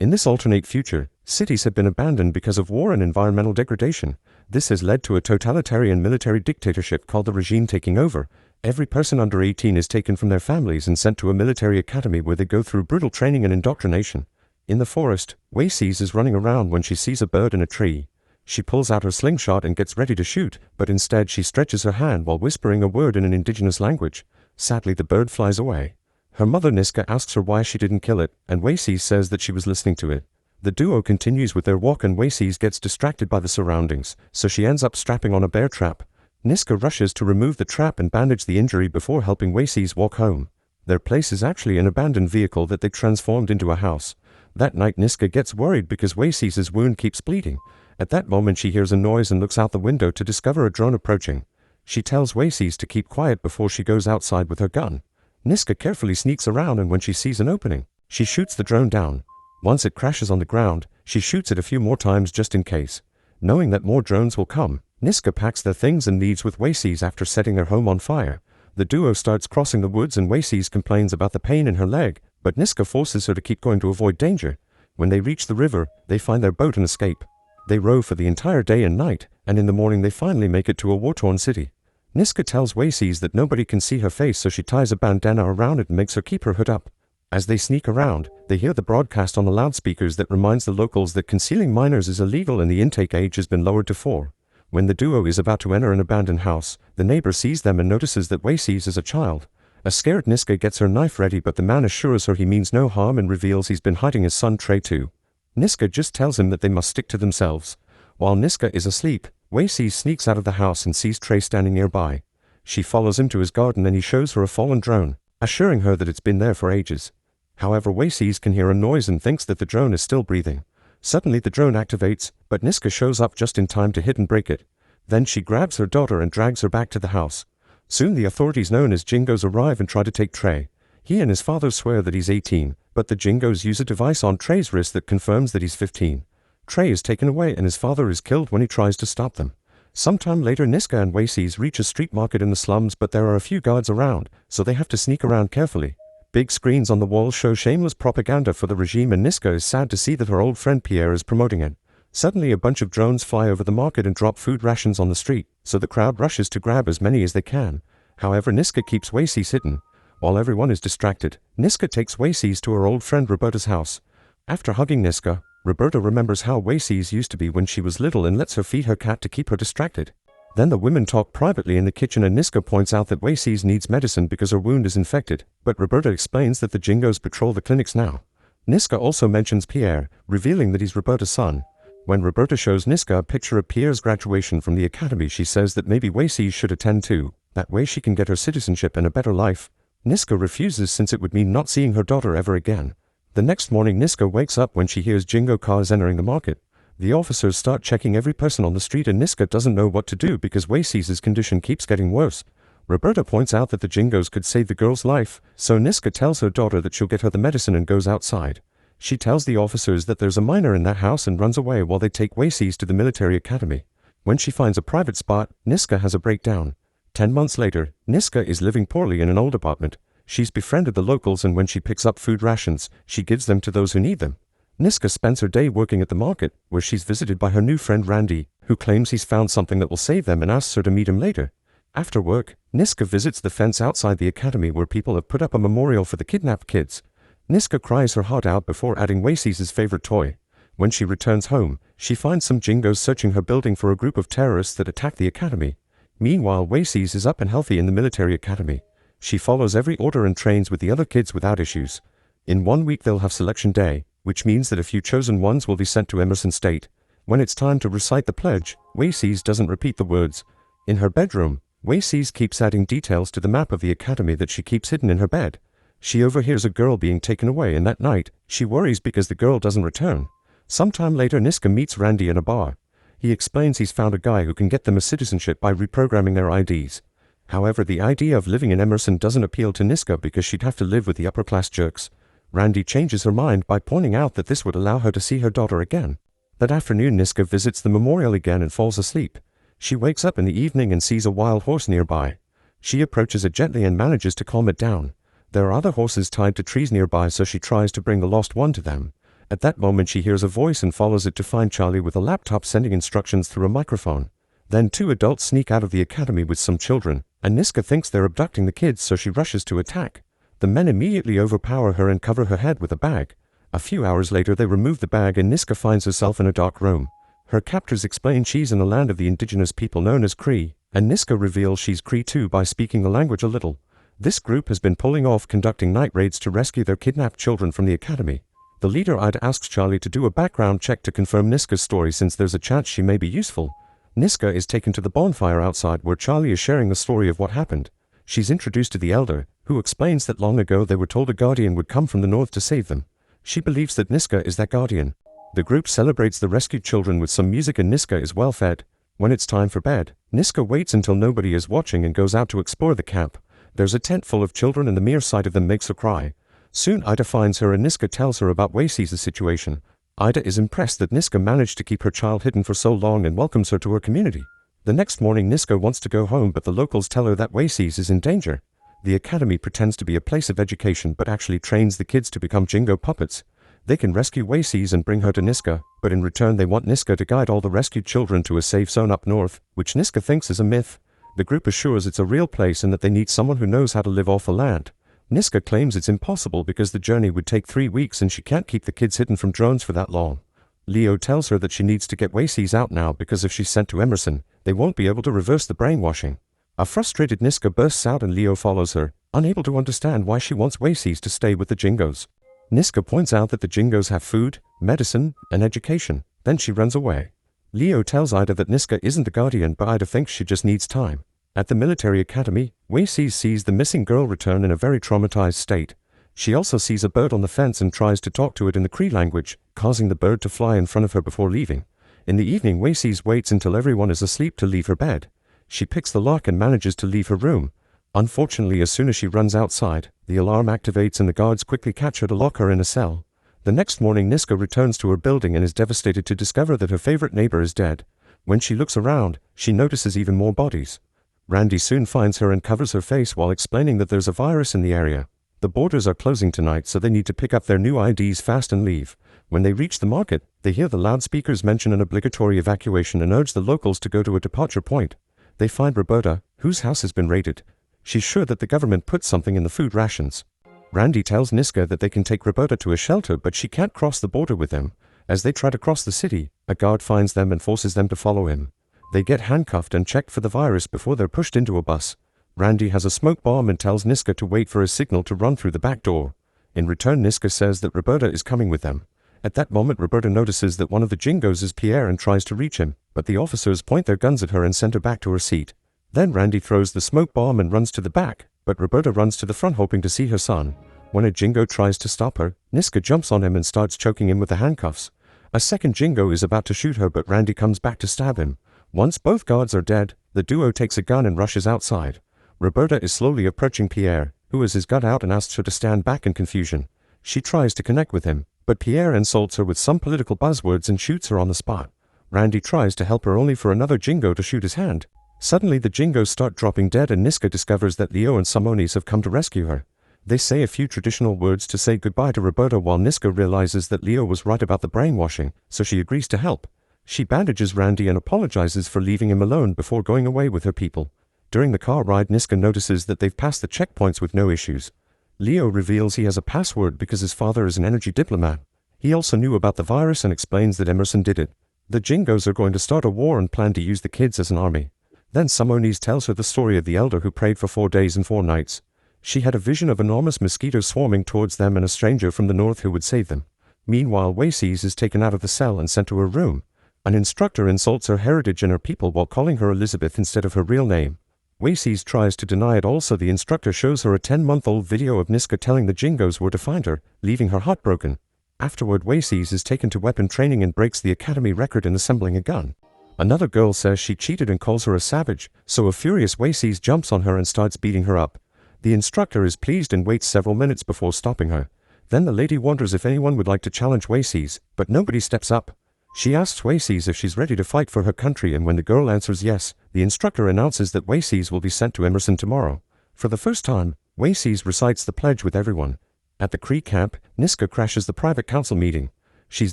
In this alternate future, cities have been abandoned because of war and environmental degradation. This has led to a totalitarian military dictatorship called the regime taking over. Every person under 18 is taken from their families and sent to a military academy where they go through brutal training and indoctrination. In the forest, Waysees is running around when she sees a bird in a tree. She pulls out her slingshot and gets ready to shoot, but instead she stretches her hand while whispering a word in an indigenous language. Sadly, the bird flies away. Her mother Niska asks her why she didn't kill it, and Waysees says that she was listening to it. The duo continues with their walk and Waysees gets distracted by the surroundings, so she ends up strapping on a bear trap. Niska rushes to remove the trap and bandage the injury before helping Waysees walk home. Their place is actually an abandoned vehicle that they transformed into a house. That night Niska gets worried because Waysees' wound keeps bleeding. At that moment she hears a noise and looks out the window to discover a drone approaching. She tells Waysees to keep quiet before she goes outside with her gun. Niska carefully sneaks around and when she sees an opening, she shoots the drone down. Once it crashes on the ground, she shoots it a few more times just in case. Knowing that more drones will come, Niska packs their things and leaves with Waysees after setting their home on fire. The duo starts crossing the woods and Waysees complains about the pain in her leg, but Niska forces her to keep going to avoid danger. When they reach the river, they find their boat and escape. They row for the entire day and night, and in the morning they finally make it to a war-torn city. Niska tells Waysees that nobody can see her face, so she ties a bandana around it and makes her keep her hood up. As they sneak around, they hear the broadcast on the loudspeakers that reminds the locals that concealing minors is illegal and the intake age has been lowered to 4. When the duo is about to enter an abandoned house, the neighbor sees them and notices that Waysees is a child. A scared Niska gets her knife ready, but the man assures her he means no harm and reveals he's been hiding his son Trey too. Niska just tells him that they must stick to themselves. While Niska is asleep, Waysees sneaks out of the house and sees Trey standing nearby. She follows him to his garden and he shows her a fallen drone, assuring her that it's been there for ages. However, Waysees can hear a noise and thinks that the drone is still breathing. Suddenly the drone activates, but Niska shows up just in time to hit and break it. Then she grabs her daughter and drags her back to the house. Soon the authorities known as Jingos arrive and try to take Trey. He and his father swear that he's 18, but the Jingos use a device on Trey's wrist that confirms that he's 15. Trey is taken away and his father is killed when he tries to stop them. Sometime later Niska and Waysees reach a street market in the slums, but there are a few guards around, so they have to sneak around carefully. Big screens on the walls show shameless propaganda for the regime and Niska is sad to see that her old friend Pierre is promoting it. Suddenly a bunch of drones fly over the market and drop food rations on the street, so the crowd rushes to grab as many as they can. However, Niska keeps Waysees hidden. While everyone is distracted, Niska takes Waysees to her old friend Roberta's house. After hugging Niska, Roberta remembers how Waysees used to be when she was little and lets her feed her cat to keep her distracted. Then the women talk privately in the kitchen and Niska points out that Waysees needs medicine because her wound is infected, but Roberta explains that the Jingos patrol the clinics now. Niska also mentions Pierre, revealing that he's Roberta's son. When Roberta shows Niska a picture of Pierre's graduation from the academy, she says that maybe Waysees should attend too. That way she can get her citizenship and a better life. Niska refuses since it would mean not seeing her daughter ever again. The next morning Niska wakes up when she hears Jingo cars entering the market. The officers start checking every person on the street and Niska doesn't know what to do because Waysees' condition keeps getting worse. Roberta points out that the Jingos could save the girl's life, so Niska tells her daughter that she'll get her the medicine and goes outside. She tells the officers that there's a minor in that house and runs away while they take Waysees to the military academy. When she finds a private spot, Niska has a breakdown. 10 months later, Niska is living poorly in an old apartment. She's befriended the locals and when she picks up food rations, she gives them to those who need them. Niska spends her day working at the market, where she's visited by her new friend Randy, who claims he's found something that will save them and asks her to meet him later. After work, Niska visits the fence outside the academy where people have put up a memorial for the kidnapped kids. Niska cries her heart out before adding Waysees' favorite toy. When she returns home, she finds some Jingos searching her building for a group of terrorists that attacked the academy. Meanwhile, Waysees is up and healthy in the military academy. She follows every order and trains with the other kids without issues. In 1 week they'll have selection day, which means that a few chosen ones will be sent to Emerson State. When it's time to recite the pledge, Waysees doesn't repeat the words. In her bedroom, Waysees keeps adding details to the map of the academy that she keeps hidden in her bed. She overhears a girl being taken away and that night, she worries because the girl doesn't return. Sometime later Niska meets Randy in a bar. He explains he's found a guy who can get them a citizenship by reprogramming their IDs. However, the idea of living in Emerson doesn't appeal to Niska because she'd have to live with the upper-class jerks. Randy changes her mind by pointing out that this would allow her to see her daughter again. That afternoon Niska visits the memorial again and falls asleep. She wakes up in the evening and sees a wild horse nearby. She approaches it gently and manages to calm it down. There are other horses tied to trees nearby, so she tries to bring the lost one to them. At that moment she hears a voice and follows it to find Charlie with a laptop sending instructions through a microphone. Then two adults sneak out of the academy with some children, and Niska thinks they're abducting the kids, so she rushes to attack. The men immediately overpower her and cover her head with a bag. A few hours later they remove the bag and Niska finds herself in a dark room. Her captors explain she's in the land of the indigenous people known as Cree, and Niska reveals she's Cree too by speaking the language a little. This group has been pulling off conducting night raids to rescue their kidnapped children from the academy. The leader Ida asks Charlie to do a background check to confirm Niska's story since there's a chance she may be useful. Niska is taken to the bonfire outside where Charlie is sharing the story of what happened. She's introduced to the elder, who explains that long ago they were told a guardian would come from the north to save them. She believes that Niska is that guardian. The group celebrates the rescued children with some music and Niska is well fed. When it's time for bed, Niska waits until nobody is watching and goes out to explore the camp. There's a tent full of children and the mere sight of them makes her cry. Soon Ida finds her and Niska tells her about Waysee's situation. Ida is impressed that Niska managed to keep her child hidden for so long and welcomes her to her community. The next morning Niska wants to go home but the locals tell her that Waysee's is in danger. The academy pretends to be a place of education but actually trains the kids to become jingo puppets. They can rescue Waysee's and bring her to Niska, but in return they want Niska to guide all the rescued children to a safe zone up north, which Niska thinks is a myth. The group assures it's a real place and that they need someone who knows how to live off the land. Niska claims it's impossible because the journey would take 3 weeks and she can't keep the kids hidden from drones for that long. Leo tells her that she needs to get Waysee's out now because if she's sent to Emerson, they won't be able to reverse the brainwashing. A frustrated Niska bursts out and Leo follows her, unable to understand why she wants Waysee's to stay with the Jingos. Niska points out that the Jingos have food, medicine, and education, then she runs away. Leo tells Ida that Niska isn't the guardian but Ida thinks she just needs time. At the military academy, Waysee's sees the missing girl return in a very traumatized state. She also sees a bird on the fence and tries to talk to it in the Cree language, causing the bird to fly in front of her before leaving. In the evening Waysee's waits until everyone is asleep to leave her bed. She picks the lock and manages to leave her room. Unfortunately, as soon as she runs outside, the alarm activates and the guards quickly catch her to lock her in a cell. The next morning Niska returns to her building and is devastated to discover that her favorite neighbor is dead. When she looks around, she notices even more bodies. Randy soon finds her and covers her face while explaining that there's a virus in the area. The borders are closing tonight so they need to pick up their new IDs fast and leave. When they reach the market, they hear the loudspeakers mention an obligatory evacuation and urge the locals to go to a departure point. They find Roberta, whose house has been raided. She's sure that the government put something in the food rations. Randy tells Niska that they can take Roberta to a shelter but she can't cross the border with them. As they try to cross the city, a guard finds them and forces them to follow him. They get handcuffed and checked for the virus before they're pushed into a bus. Randy has a smoke bomb and tells Niska to wait for a signal to run through the back door. In return Niska says that Roberta is coming with them. At that moment Roberta notices that one of the Jingos is Pierre and tries to reach him, but the officers point their guns at her and send her back to her seat. Then Randy throws the smoke bomb and runs to the back, but Roberta runs to the front hoping to see her son. When a Jingo tries to stop her, Niska jumps on him and starts choking him with the handcuffs. A second Jingo is about to shoot her but Randy comes back to stab him. Once both guards are dead, the duo takes a gun and rushes outside. Roberta is slowly approaching Pierre, who has his gun out and asks her to stand back in confusion. She tries to connect with him, but Pierre insults her with some political buzzwords and shoots her on the spot. Randy tries to help her only for another Jingo to shoot his hand. Suddenly the Jingos start dropping dead and Niska discovers that Leo and Samonis have come to rescue her. They say a few traditional words to say goodbye to Roberta while Niska realizes that Leo was right about the brainwashing, so she agrees to help. She bandages Randy and apologizes for leaving him alone before going away with her people. During the car ride Niska notices that they've passed the checkpoints with no issues. Leo reveals he has a password because his father is an energy diplomat. He also knew about the virus and explains that Emerson did it. The Jingos are going to start a war and plan to use the kids as an army. Then Samonis tells her the story of the elder who prayed for 4 days and 4 nights. She had a vision of enormous mosquitoes swarming towards them and a stranger from the north who would save them. Meanwhile Waysee's is taken out of the cell and sent to her room. An instructor insults her heritage and her people while calling her Elizabeth instead of her real name. Waysee's tries to deny it also. The instructor shows her a 10-month-old video of Niska telling the Jingos where to find her, leaving her heartbroken. Afterward Waysee's is taken to weapon training and breaks the academy record in assembling a gun. Another girl says she cheated and calls her a savage, so a furious Waysee's jumps on her and starts beating her up. The instructor is pleased and waits several minutes before stopping her. Then the lady wonders if anyone would like to challenge Waysee's, but nobody steps up. She asks Waysee's if she's ready to fight for her country and when the girl answers yes, the instructor announces that Waysee's will be sent to Emerson tomorrow. For the first time, Waysee's recites the pledge with everyone. At the Cree camp, Niska crashes the private council meeting. She's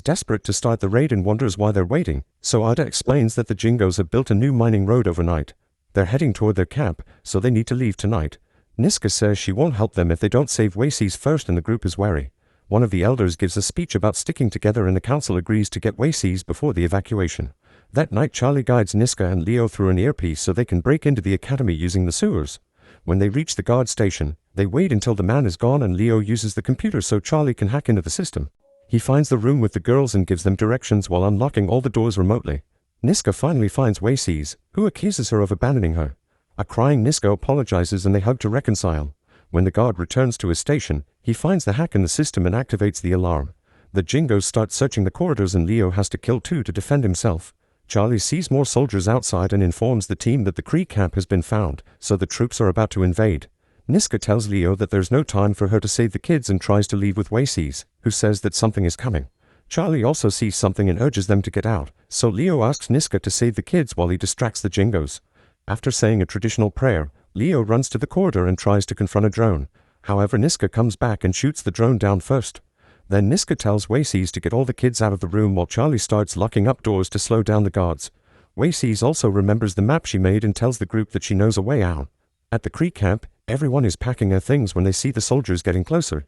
desperate to start the raid and wonders why they're waiting, so Ada explains that the Jingos have built a new mining road overnight. They're heading toward their camp, so they need to leave tonight. Niska says she won't help them if they don't save Wacies first, and the group is wary. One of the elders gives a speech about sticking together, and the council agrees to get Wacies before the evacuation. That night, Charlie guides Niska and Leo through an earpiece so they can break into the academy using the sewers. When they reach the guard station, they wait until the man is gone, and Leo uses the computer so Charlie can hack into the system. He finds the room with the girls and gives them directions while unlocking all the doors remotely. Niska finally finds Wacies, who accuses her of abandoning her. A crying Niska apologizes and they hug to reconcile. When the guard returns to his station, he finds the hack in the system and activates the alarm. The Jingos start searching the corridors and Leo has to kill 2 to defend himself. Charlie sees more soldiers outside and informs the team that the Kree camp has been found, so the troops are about to invade. Niska tells Leo that there's no time for her to save the kids and tries to leave with Wacies, who says that something is coming. Charlie also sees something and urges them to get out, so Leo asks Niska to save the kids while he distracts the Jingos. After saying a traditional prayer, Leo runs to the corridor and tries to confront a drone. However, Niska comes back and shoots the drone down first. Then Niska tells Wacies to get all the kids out of the room while Charlie starts locking up doors to slow down the guards. Wacies also remembers the map she made and tells the group that she knows a way out. At the Kree camp, everyone is packing their things when they see the soldiers getting closer.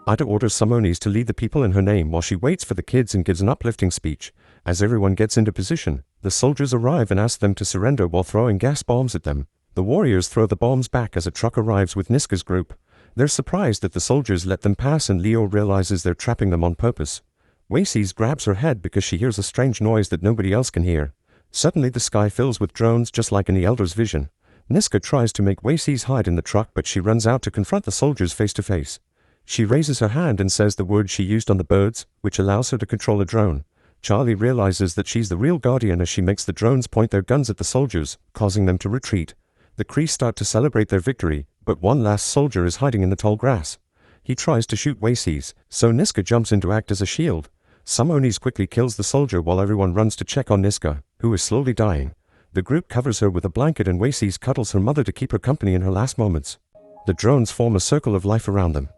Ida orders Simonis to lead the people in her name while she waits for the kids and gives an uplifting speech. As everyone gets into position, the soldiers arrive and ask them to surrender while throwing gas bombs at them. The warriors throw the bombs back as a truck arrives with Niska's group. They're surprised that the soldiers let them pass, and Leo realizes they're trapping them on purpose. Wacies grabs her head because she hears a strange noise that nobody else can hear. Suddenly the sky fills with drones just like in the Elder's vision. Niska tries to make Wacies hide in the truck, but she runs out to confront the soldiers face to face. She raises her hand and says the word she used on the birds, which allows her to control a drone. Charlie realizes that she's the real guardian as she makes the drones point their guns at the soldiers, causing them to retreat. The Kree start to celebrate their victory, but one last soldier is hiding in the tall grass. He tries to shoot Wacies, so Niska jumps in to act as a shield. Simonis quickly kills the soldier while everyone runs to check on Niska, who is slowly dying. The group covers her with a blanket and Wacies cuddles her mother to keep her company in her last moments. The drones form a circle of life around them.